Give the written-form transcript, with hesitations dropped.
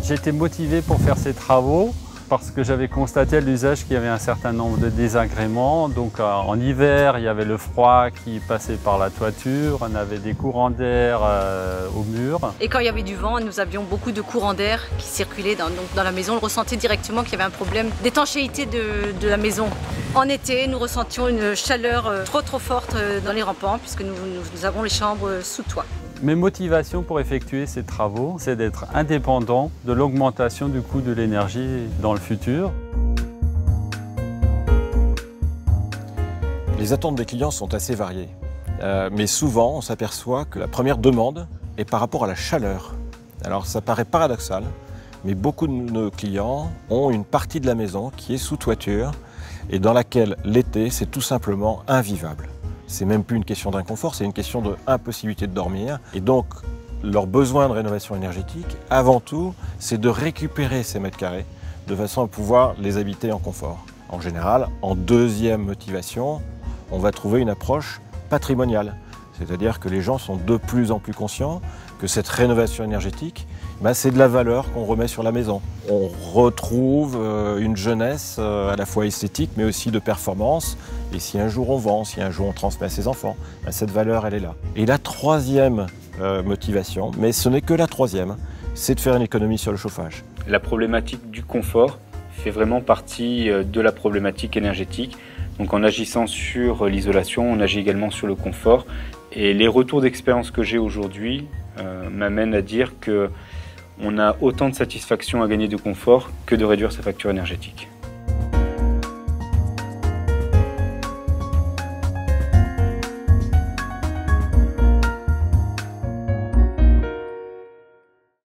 J'ai été motivé pour faire ces travaux parce que j'avais constaté à l'usage qu'il y avait un certain nombre de désagréments. Donc en hiver, il y avait le froid qui passait par la toiture, on avait des courants d'air au mur. Et quand il y avait du vent, nous avions beaucoup de courants d'air qui circulaient dans la maison. On ressentait directement qu'il y avait un problème d'étanchéité de la maison. En été, nous ressentions une chaleur trop forte dans les rampants puisque nous avons les chambres sous toit. Mes motivations pour effectuer ces travaux, c'est d'être indépendant de l'augmentation du coût de l'énergie dans le futur. Les attentes des clients sont assez variées, mais souvent on s'aperçoit que la première demande est par rapport à la chaleur. Alors ça paraît paradoxal, mais beaucoup de nos clients ont une partie de la maison qui est sous toiture et dans laquelle l'été c'est tout simplement invivable. C'est même plus une question d'inconfort, c'est une question d'impossibilité de dormir. Et donc, leur besoin de rénovation énergétique, avant tout, c'est de récupérer ces mètres carrés de façon à pouvoir les habiter en confort. En général, en deuxième motivation, on va trouver une approche patrimoniale. C'est-à-dire que les gens sont de plus en plus conscients que cette rénovation énergétique, c'est de la valeur qu'on remet sur la maison. On retrouve une jeunesse à la fois esthétique mais aussi de performance. Et si un jour on vend, si un jour on transmet à ses enfants, cette valeur elle est là. Et la troisième motivation, mais ce n'est que la troisième, c'est de faire une économie sur le chauffage. La problématique du confort fait vraiment partie de la problématique énergétique. Donc en agissant sur l'isolation, on agit également sur le confort. Et les retours d'expérience que j'ai aujourd'hui m'amènent à dire qu'on a autant de satisfaction à gagner de confort que de réduire sa facture énergétique.